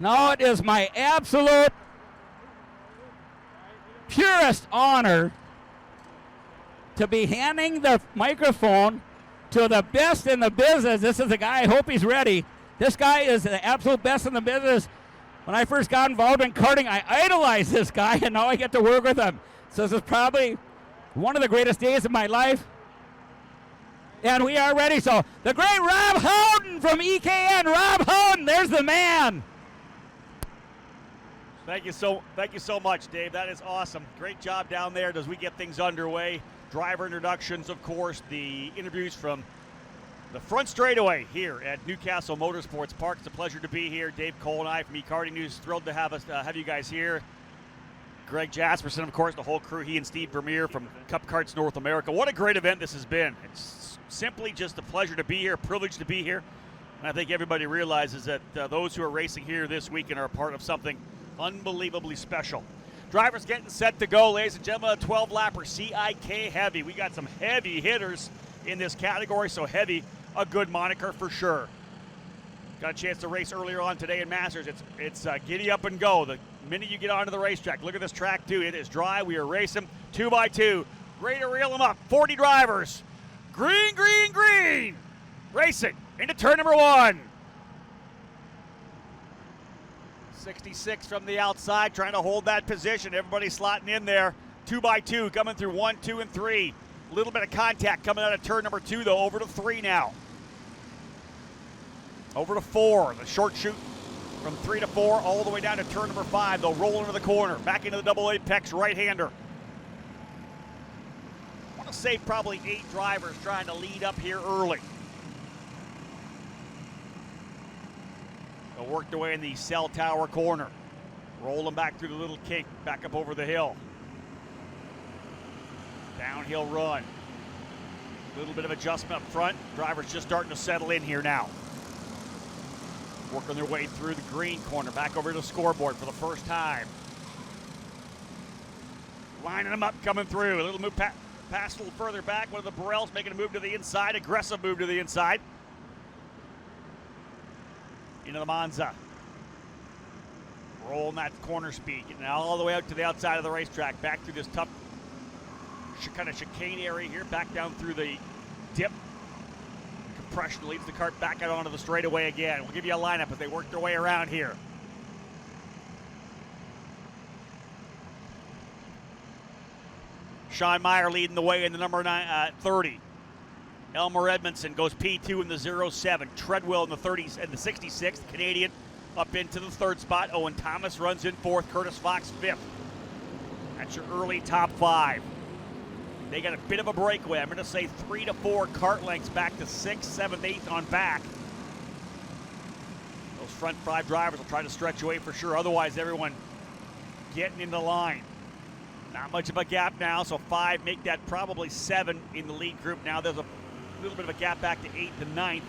Now it is my absolute purest honor to be handing the microphone to the best in the business. This is the guy, I hope he's ready. This guy is the absolute best in the business. When I first got involved in karting, I idolized this guy, and now I get to work with him. So this is probably one of the greatest days of my life. And we are ready. So the great Rob Howden from EKN. Rob Howden, there's the man. Thank you so much, Dave. That is awesome. Great job down there as we get things underway. Driver introductions, of course, the interviews from the front straightaway here at Newcastle Motorsports Park. It's a pleasure to be here. Dave Cole and I from eKarting News, thrilled to have you guys here. Greg Jasperson, of course, the whole crew, he and Steve Vermeer from Cup Karts North America. What a great event this has been. It's simply just a pleasure to be here, privilege to be here. And I think everybody realizes that those who are racing here this weekend are a part of something unbelievably special. Drivers getting set to go, ladies and gentlemen. A 12-lapper CIK Heavy. We got some heavy hitters in this category, so heavy, a good moniker for sure. Got a chance to race earlier on today in Masters. It's giddy up and go the minute you get onto the racetrack. Look at this track, too. It is dry. We are racing 2x2. Ready to reel them up. 40 drivers. Green, green, green. Racing into turn number 1. 66 from the outside, trying to hold that position. Everybody slotting in there. 2x2 coming through 1, 2, and 3. A little bit of contact coming out of turn number 2, though. Over to 3 now. Over to 4. The short shoot from 3 to 4, all the way down to turn number 5. They'll roll into the corner. Back into the double apex right-hander. I want to say probably 8 drivers trying to lead up here early. They'll work their way in the cell tower corner. Roll them back through the little kink, back up over the hill. Downhill run. A little bit of adjustment up front. Drivers just starting to settle in here now. Working their way through the green corner, back over to the scoreboard for the first time. Lining them up, coming through. A little move past a little further back. One of the Burrells making a move to the inside. Aggressive move to the inside. Into the Monza. Rolling that corner speed, getting all the way out to the outside of the racetrack, back through this tough kind of chicane area here, back down through the dip. Compression leads the kart back out onto the straightaway again. We'll give you a lineup as they work their way around here. Sean Meyer leading the way in the number 30. Elmer Edmondson goes P2 in the 07. Treadwell in the 30s and the 66. The Canadian up into the 3rd spot. Owen Thomas runs in 4th. Curtis Fox 5th. That's your early top 5. They got a bit of a breakaway. I'm going to say 3 to 4 kart lengths back to 6th, 7th, 8th on back. Those front 5 drivers will try to stretch away for sure. Otherwise, everyone getting in the line. Not much of a gap now, so 5 make that probably 7 in the lead group. Now there's a little bit of a gap back to 8th and 9th.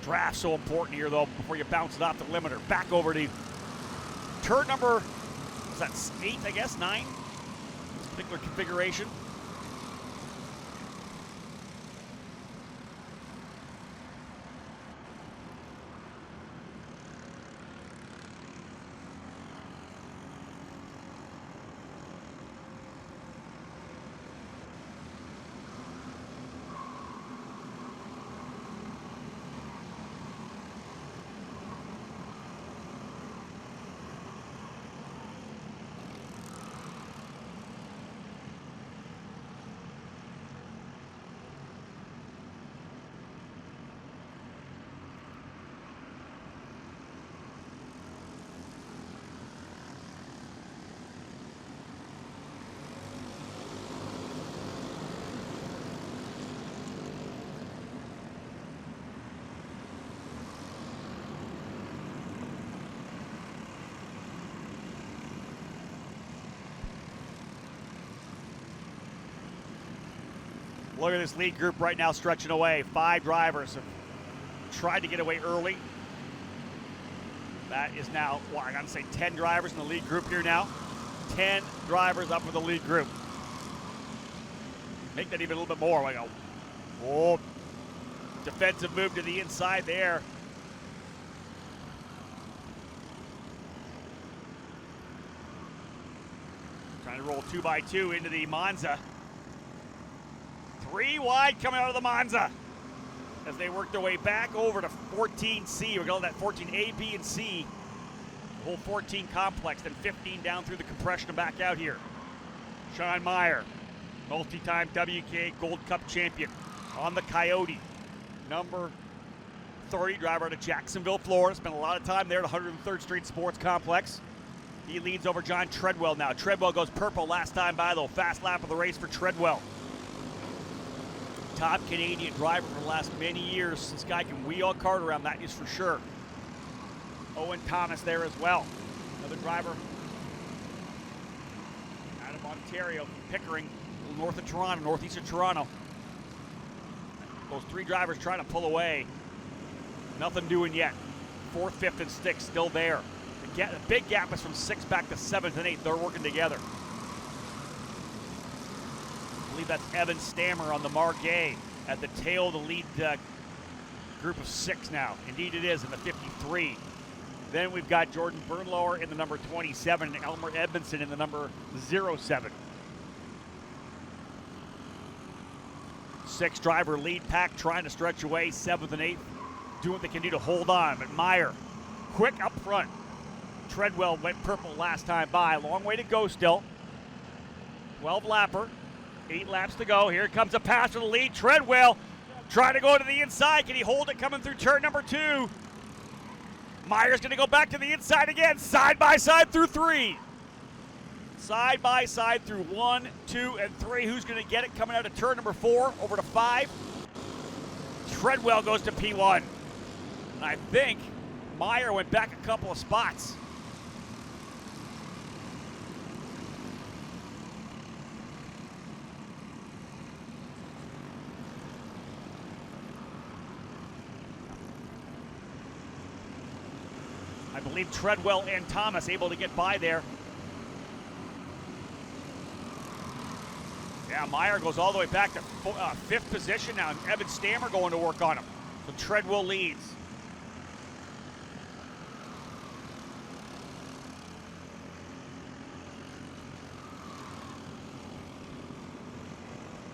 Draft so important here, though, before you bounce it off the limiter. Back over to turn number, what's that, 8, I guess, 9? This particular configuration. Look at this lead group right now stretching away. 5 drivers have tried to get away early. That is now, well, I gotta say 10 drivers in the lead group here now. 10 drivers up in the lead group. Make that even a little bit more. Like, oh, defensive move to the inside there. roll 2x2 into the Monza. 3 wide coming out of the Monza as they work their way back over to 14C. We're going to that 14A, B, and C. The whole 14 complex, then 15 down through the compression and back out here. Sean Meyer, multi-time WK Gold Cup champion on the Coyote. Number 30, driver out of Jacksonville, Florida. Spent a lot of time there at 103rd Street Sports Complex. He leads over John Treadwell now. Treadwell goes purple last time by, though. Fast lap of the race for Treadwell. Top Canadian driver for the last many years. This guy can wheel a cart around, that is for sure. Owen Thomas there as well. Another driver out of Ontario, Pickering, a little north of Toronto, northeast of Toronto. Those 3 drivers trying to pull away. Nothing doing yet. 4th, 5th, and 6th still there. The big gap is from 6th back to 7th and 8th. They're working together. I believe that's Evan Stammer on the Margay at the tail of the lead group of 6 now. Indeed it is in the 53. Then we've got Jordan Bernlower in the number 27 and Elmer Edmondson in the number 07. 6 driver lead pack trying to stretch away, 7th and 8th. Doing what they can do to hold on, but Meyer quick up front. Treadwell went purple last time by. Long way to go still. 12 lapper, 8 laps to go. Here comes a pass for the lead. Treadwell trying to go to the inside. Can he hold it coming through turn number 2? Meyer's going to go back to the inside again. Side by side through 3. Side by side through 1, 2, and 3. Who's going to get it coming out of turn number 4 over to 5? Treadwell goes to P1. And I think Meyer went back a couple of spots. I believe Treadwell and Thomas able to get by there. Yeah, Meyer goes all the way back to 5th position now, and Evan Stammer going to work on him. So Treadwell leads.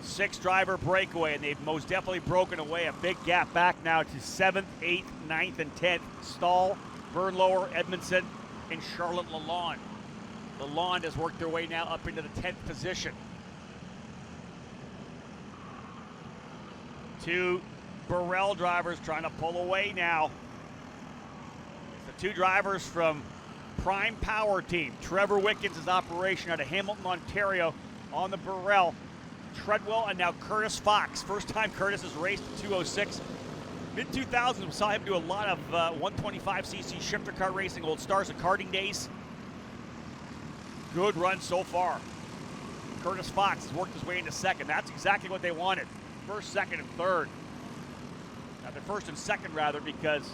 Six driver breakaway, and they've most definitely broken away a big gap back now to 7th, 8th, 9th, and 10th. Stahl, Bernlower, Edmondson, and Charlotte Lalonde. Lalonde has worked their way now up into the 10th position. 2 Burrell drivers trying to pull away now. It's the 2 drivers from Prime Power Team. Trevor Wickens' operation out of Hamilton, Ontario on the Burrell. Treadwell and now Curtis Fox. First time Curtis has raced at 206. Mid-2000s, we saw him do a lot of 125cc shifter car racing, old stars of karting days. Good run so far. Curtis Fox has worked his way into 2nd. That's exactly what they wanted. 1st, 2nd, and 3rd. Now they're 1st and 2nd rather, because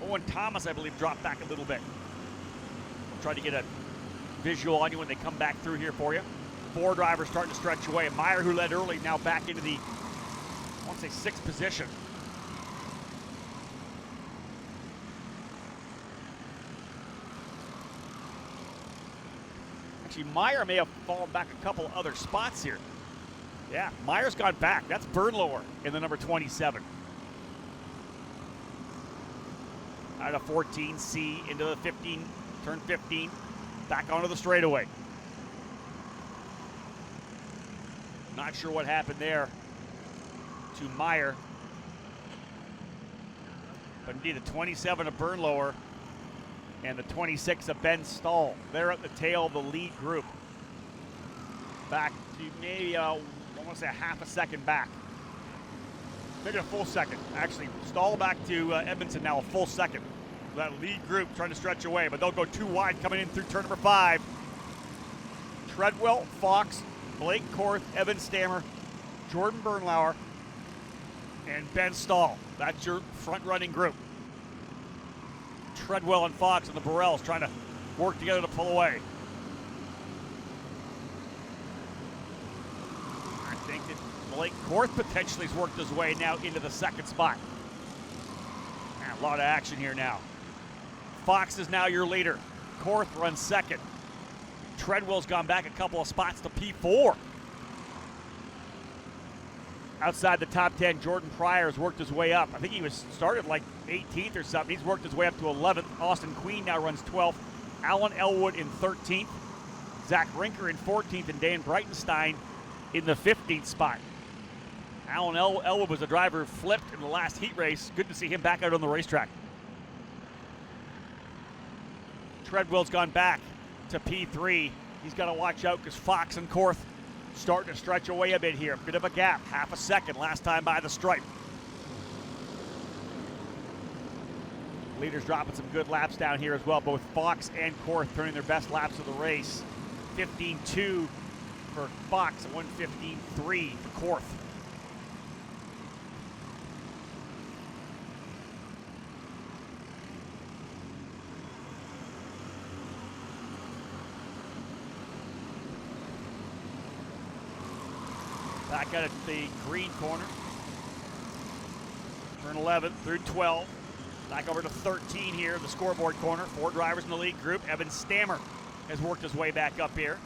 Owen Thomas, I believe, dropped back a little bit. I'll try to get a visual on you when they come back through here for you. 4 drivers starting to stretch away. Meyer, who led early, now back into the, I want to say, 6th position. Actually, Meyer may have fallen back a couple other spots here. Yeah, Meyer's gone back. That's Bernlower in the number 27. Out of 14C into the 15, turn 15, back onto the straightaway. Not sure what happened there to Meyer. But indeed, the 27 of Bernlower and the 26 of Ben Stahl. They're at the tail of the lead group. Back to maybe, I want to say, a half a second back. Maybe a full second. Actually, Stahl back to Edmondson now, a full second. That lead group trying to stretch away, but they'll go 2 wide coming in through turn number 5. Treadwell, Fox, Blake Korth, Evan Stammer, Jordan Bernlower, and Ben Stahl. That's your front-running group. Treadwell and Fox and the Burrells trying to work together to pull away. I think that Blake Korth potentially has worked his way now into the 2nd spot. Man, a lot of action here now. Fox is now your leader. Korth runs 2nd. Treadwell's gone back a couple of spots to P4. Outside the top 10, Jordan Pryor's worked his way up. I think he was started like 18th or something. He's worked his way up to 11th. Austin Queen now runs 12th. Alan Elwood in 13th. Zach Rinker in 14th, and Dan Breitenstein in the 15th spot. Alan Elwood was a driver who flipped in the last heat race. Good to see him back out on the racetrack. Treadwell's gone back to P3. He's got to watch out because Fox and Korth starting to stretch away a bit here. Bit of a gap, half a second last time by the stripe. Leaders dropping some good laps down here as well. Both Fox and Korth turning their best laps of the race. 15.2 for Fox and 1:15.3 for Korth. Back out at the green corner. Turn 11 through 12. Back over to 13 here, the scoreboard corner. 4 drivers in the lead group. Evan Stammer has worked his way back up here.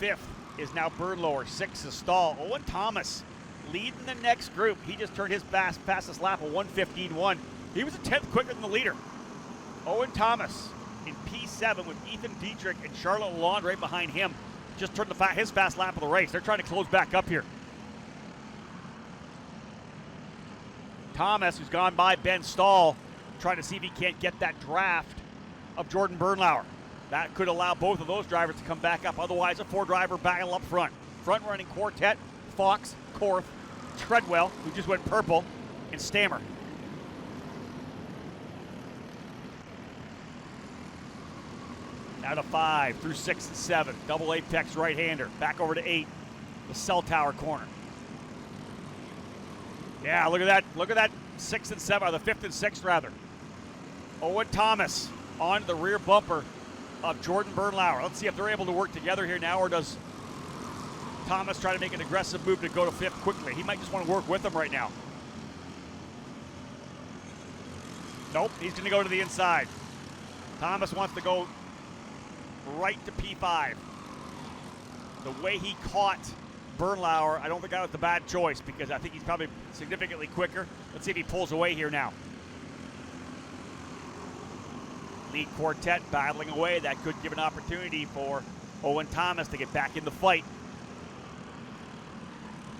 5th is now Bernlohr. 6th is Stahl. Owen Thomas leading the next group. He just turned his fastest lap of 1:15.1. He was a 10th quicker than the leader. Owen Thomas in P7 with Ethan Dietrich and Charlotte Lalonde right behind him. Just turned his fast lap of the race. They're trying to close back up here. Thomas, who's gone by Ben Stahl, trying to see if he can't get that draft of Jordan Bernlohr. That could allow both of those drivers to come back up. Otherwise, a 4-driver battle up front. Front-running quartet, Fox, Korth, Treadwell, who just went purple, and Stammer. Now to 5 through 6 and 7. Double apex right-hander. Back over to 8. The cell tower corner. Yeah, look at that. Look at that 6th and 7, or the 5th and 6th rather. Owen Thomas on the rear bumper of Jordan Bernlohr. Let's see if they're able to work together here now, or does Thomas try to make an aggressive move to go to 5th quickly? He might just want to work with him right now. Nope, he's going to go to the inside. Thomas wants to go right to P5. The way he caught Bernlohr, I don't think that was the bad choice because I think he's probably significantly quicker. Let's see if he pulls away here now. Lead quartet battling away. That could give an opportunity for Owen Thomas to get back in the fight.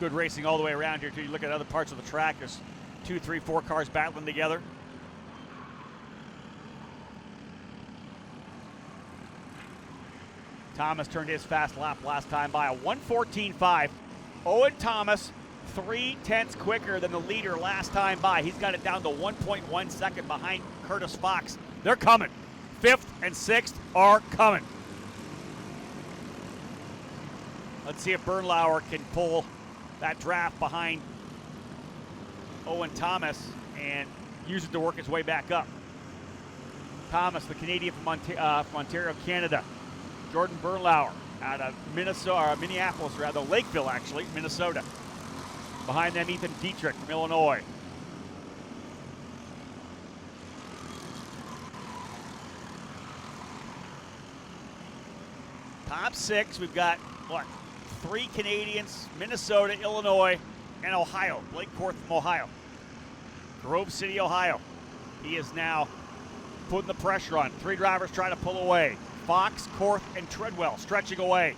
Good racing all the way around here too. You look at other parts of the track, there's 2, 3, 4 cars battling together. Thomas turned his fast lap last time by a 1:14.5. Owen Thomas, 0.3 quicker than the leader last time by. He's got it down to 1.1 second behind Curtis Fox. They're coming. 5th and 6th are coming. Let's see if Bernlohr can pull that draft behind Owen Thomas and use it to work his way back up. Thomas, the Canadian from Ontario, Canada. Jordan Bernlohr out of Minneapolis, Lakeville actually, Minnesota. Behind them, Ethan Dietrich from Illinois. Top 6, we've got, 3 Canadians, Minnesota, Illinois, and Ohio. Blake Korth from Ohio. Grove City, Ohio. He is now putting the pressure on. 3 drivers trying to pull away. Fox, Korth, and Treadwell stretching away.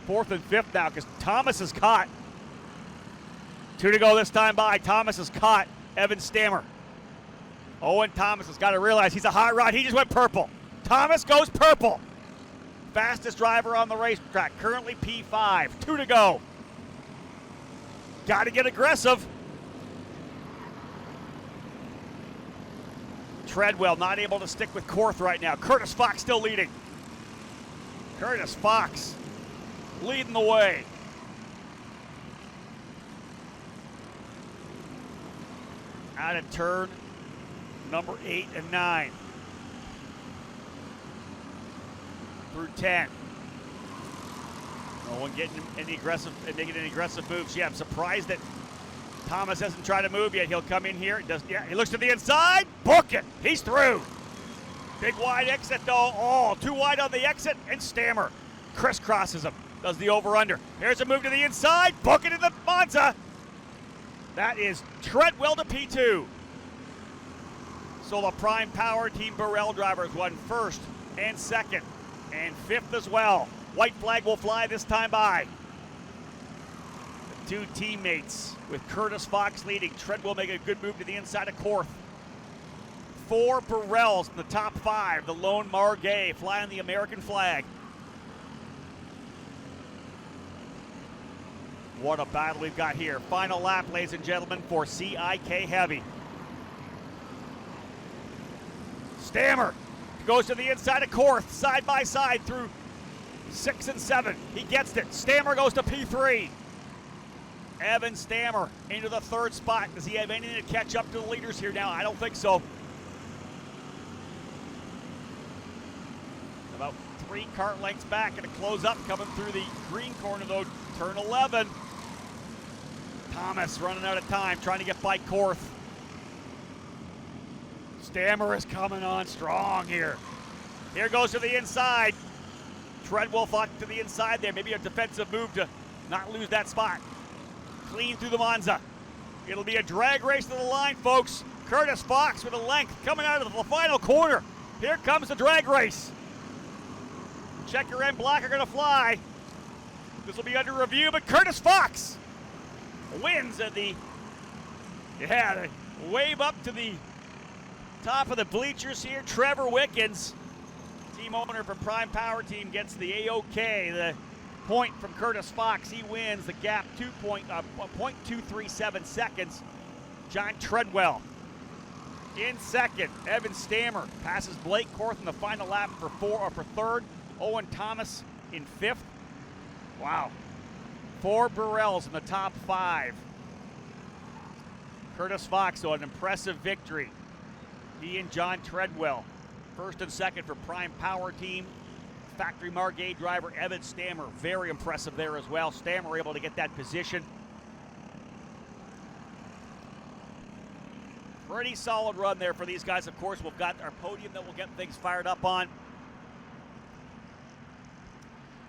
4th and 5th now because Thomas is caught. 2 to go this time by. Thomas is caught. Evan Stammer. Owen Thomas has got to realize he's a hot rod. He just went purple. Thomas goes purple. Fastest driver on the racetrack. Currently P5. 2 to go. Got to get aggressive. Treadwell not able to stick with Korth right now. Curtis Fox still leading. Curtis Fox leading the way. Out of turn number 8 and 9. Through 10. No one getting any aggressive and making any aggressive moves. Yeah, I'm surprised that Thomas hasn't tried to move yet. He'll come in here. He looks to the inside. Book it. He's through. Big wide exit though. Oh, too wide on the exit, and Stammer crisscrosses him. Does the over-under. Here's a move to the inside. Book it in the Monza. That is Treadwell to P2. So the Prime Power Team Burrell drivers won first and second and fifth as well. White flag will fly this time by. The two teammates with Curtis Fox leading. Treadwell making a good move to the inside of Korth. 4 Burrells in the top 5. The lone Margay flying the American flag. What a battle we've got here. Final lap, ladies and gentlemen, for CIK Heavy. Stammer goes to the inside of Korth, side by side through 6 and 7. He gets it. Stammer goes to P3. Evan Stammer into the 3rd spot. Does he have anything to catch up to the leaders here now? I don't think so. About 3 kart lengths back and a close up coming through the green corner though, turn 11. Thomas running out of time, trying to get by Korth. Stammer is coming on strong here. Here goes to the inside. Treadwell thought to the inside there, maybe a defensive move to not lose that spot. Clean through the Monza. It'll be a drag race to the line, folks. Curtis Fox with a length coming out of the final corner. Here comes the drag race. Checker and black are going to fly. This will be under review, but Curtis Fox wins at the, they wave up to the top of the bleachers here. Trevor Wickens, team owner from Prime Power Team, gets the AOK, the point from Curtis Fox. He wins the gap 0.237 seconds. John Treadwell in second. Evan Stammer passes Blake Korth in the final lap for 3rd. Owen Thomas in 5th. Wow. 4 Burrells in the top 5. Curtis Fox, so an impressive victory. He and John Treadwell, 1st and 2nd for Prime Power Team. Factory Margay driver Evan Stammer, very impressive there as well. Stammer able to get that position. Pretty solid run there for these guys. Of course, we've got our podium that we'll get things fired up on.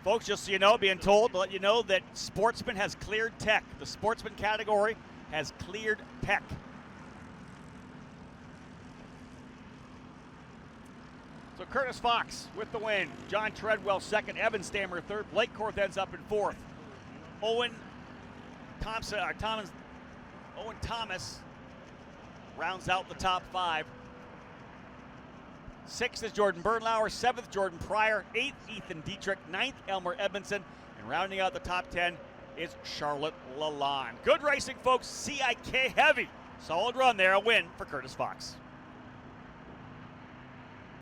Folks, just so you know, being told to let you know that Sportsman has cleared tech. The Sportsman category has cleared tech. So Curtis Fox with the win. John Treadwell 2nd. Evan Stammer 3rd. Blake Korth ends up in 4th. Owen Thomas rounds out the top 5. 6th is Jordan Bernlauer, 7th Jordan Pryor, 8th Ethan Dietrich, 9th Elmer Edmondson, and rounding out the top 10 is Charlotte Lalonde. Good racing, folks. CIK Heavy. Solid run there, a win for Curtis Fox.